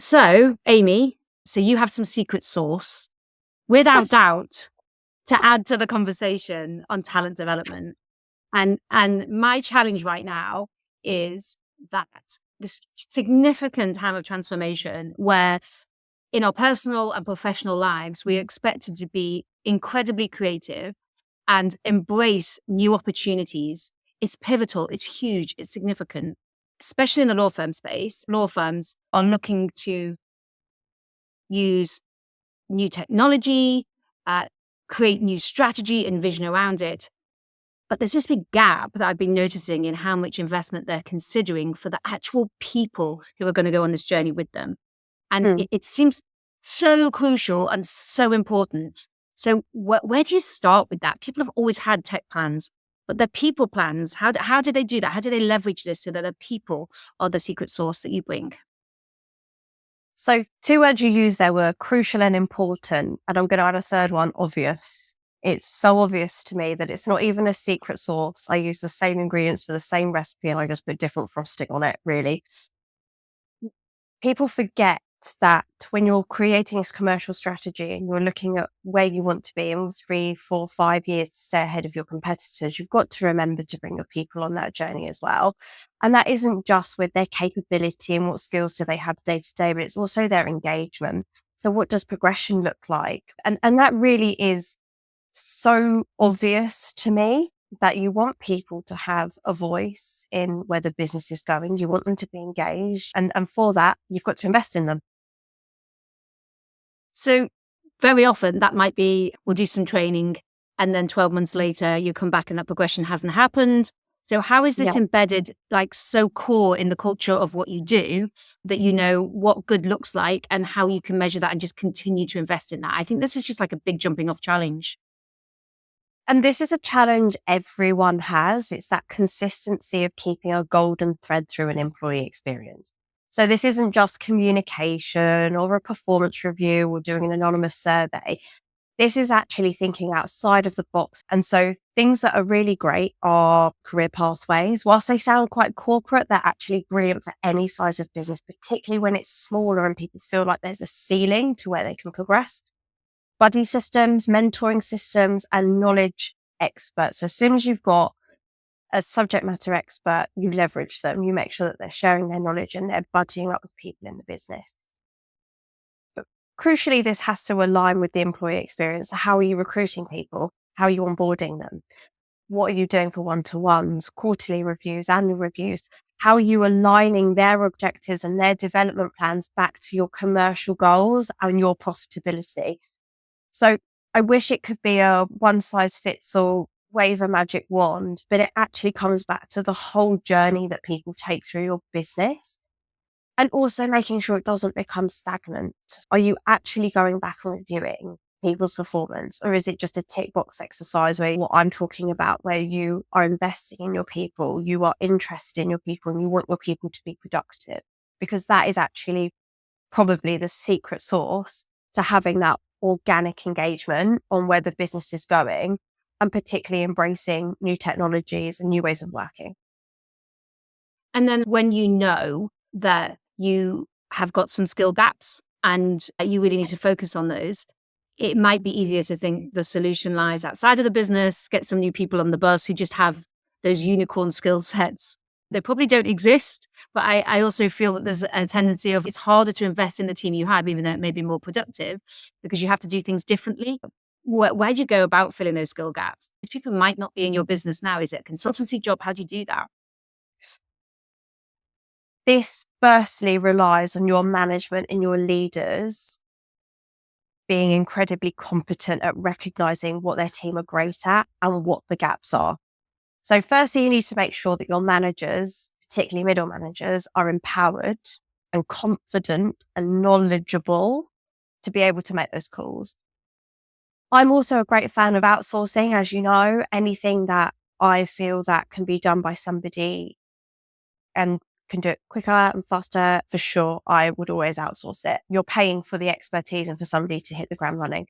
So, Amy, so you have some secret sauce, without doubt, to add to the conversation on talent development. And my challenge right now is that this significant time of transformation where in our personal and professional lives, we're expected to be incredibly creative and embrace new opportunities. It's pivotal, it's huge, it's significant, especially in the law firm space. Law firms are looking to use new technology, uh, create new strategy and vision around it. But there's this big gap that I've been noticing in how much investment they're considering for the actual people who are going to go on this journey with them. And Mm. it seems so crucial and so important. So where do you start with that? People have always had tech plans, but their people plans, how do they do that? How do they leverage this so that the people are the secret sauce that you bring? So 2 words you used there were crucial and important, and I'm going to add a third one, obvious. It's so obvious to me that it's not even a secret sauce. I use the same ingredients for the same recipe and I just put different frosting on it, really. People forget that when you're creating this commercial strategy and you're looking at where you want to be in 3, 4, 5 years to stay ahead of your competitors, you've got to remember to bring your people on that journey as well. And that isn't just with their capability and what skills do they have day to day, but it's also their engagement. So what does progression look like? And that really is so obvious to me, that you want people to have a voice in where the business is going. You want them to be engaged. And for that, you've got to invest in them. So very often that might be, we'll do some training and then 12 months later you come back and that progression hasn't happened. So how is this Yeah. embedded, like so core in the culture of what you do, that you know what good looks like and how you can measure that and just continue to invest in that? I think this is just like a big jumping off challenge. And this is a challenge everyone has. It's that consistency of keeping a golden thread through an employee experience. So this isn't just communication or a performance review or doing an anonymous survey. This is actually thinking outside of the box. And so things that are really great are career pathways. Whilst they sound quite corporate, they're actually brilliant for any size of business, particularly when it's smaller and people feel like there's a ceiling to where they can progress. Buddy systems, mentoring systems, and knowledge experts. So as soon as you've got a subject matter expert, you leverage them. You make sure that they're sharing their knowledge and they're buddying up with people in the business. But crucially, this has to align with the employee experience. How are you recruiting people? How are you onboarding them? What are you doing for one-to-ones, quarterly reviews, annual reviews? How are you aligning their objectives and their development plans back to your commercial goals and your profitability? So I wish it could be a one size fits all, wave a magic wand, but it actually comes back to the whole journey that people take through your business, and also making sure it doesn't become stagnant. Are you actually going back and reviewing people's performance, or is it just a tick box exercise where what I'm talking about, where you are investing in your people, you are interested in your people, and you want your people to be productive? Because that is actually probably the secret sauce to having that organic engagement on where the business is going, and particularly embracing new technologies and new ways of working. And then when you know that you have got some skill gaps and you really need to focus on those, it might be easier to think the solution lies outside of the business, get some new people on the bus who just have those unicorn skill sets. They probably don't exist, but I also feel that there's a tendency of it's harder to invest in the team you have, even though it may be more productive, because you have to do things differently. Where do you go about filling those skill gaps? These people might not be in your business now. Is it a consultancy job? How do you do that? This firstly relies on your management and your leaders being incredibly competent at recognizing what their team are great at and what the gaps are. So firstly, you need to make sure that your managers, particularly middle managers, are empowered and confident and knowledgeable to be able to make those calls. I'm also a great fan of outsourcing. As you know, anything that I feel that can be done by somebody and can do it quicker and faster, for sure, I would always outsource it. You're paying for the expertise and for somebody to hit the ground running.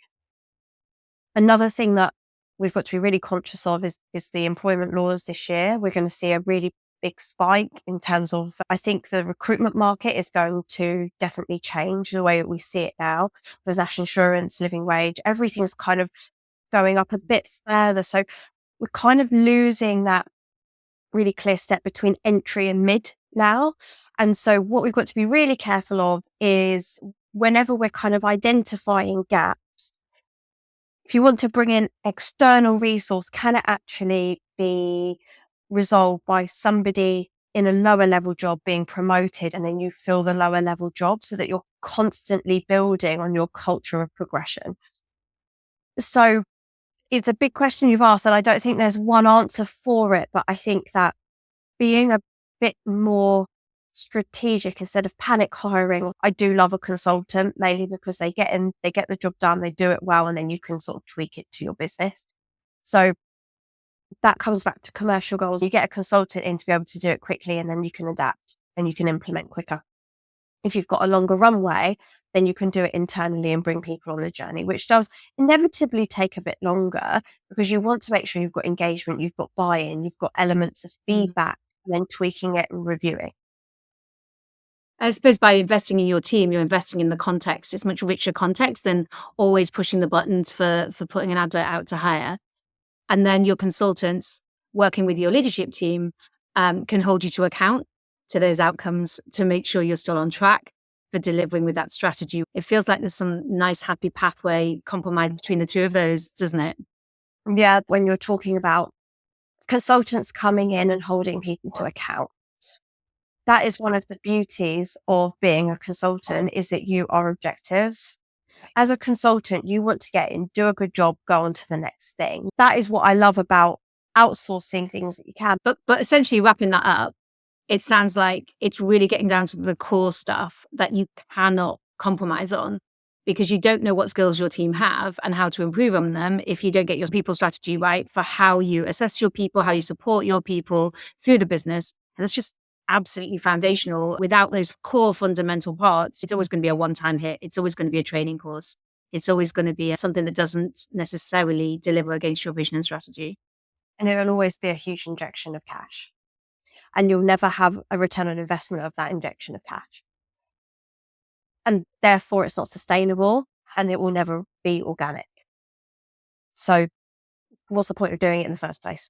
Another thing that we've got to be really conscious of is the employment laws this year. We're going to see a really big spike in terms of, I think the recruitment market is going to definitely change the way that we see it now. There's national insurance, living wage, everything's kind of going up a bit further. So we're kind of losing that really clear step between entry and mid now. And so what we've got to be really careful of is whenever we're kind of identifying gaps, if you want to bring in external resource, can it actually be resolved by somebody in a lower level job being promoted, and then you fill the lower level job so that you're constantly building on your culture of progression? So it's a big question you've asked, and I don't think there's one answer for it, but I think that being a bit more strategic instead of panic hiring. I do love a consultant, mainly because they get in, they get the job done, they do it well, and then you can sort of tweak it to your business. So that comes back to commercial goals. You get a consultant in to be able to do it quickly, and then you can adapt and you can implement quicker. If you've got a longer runway, then you can do it internally and bring people on the journey, which does inevitably take a bit longer because you want to make sure you've got engagement, you've got buy-in, you've got elements of feedback, and then tweaking it and reviewing. I suppose by investing in your team, you're investing in the context. It's much richer context than always pushing the buttons for putting an advert out to hire. And then your consultants working with your leadership team can hold you to account to those outcomes to make sure you're still on track for delivering with that strategy. It feels like there's some nice, happy pathway compromise between the two of those, doesn't it? Yeah, when you're talking about consultants coming in and holding people to account, that is one of the beauties of being a consultant, is that you are objective. As a consultant, you want to get in, do a good job, go on to the next thing. That is what I love about outsourcing things that you can. But essentially wrapping that up, it sounds like it's really getting down to the core stuff that you cannot compromise on, because you don't know what skills your team have and how to improve on them if you don't get your people strategy right for how you assess your people, how you support your people through the business. And that's just absolutely foundational. Without those core fundamental parts, it's always going to be a one-time hit. It's always going to be a training course. It's always going to be something that doesn't necessarily deliver against your vision and strategy. And it will always be a huge injection of cash. And you'll never have a return on investment of that injection of cash. And therefore it's not sustainable, and it will never be organic. So what's the point of doing it in the first place?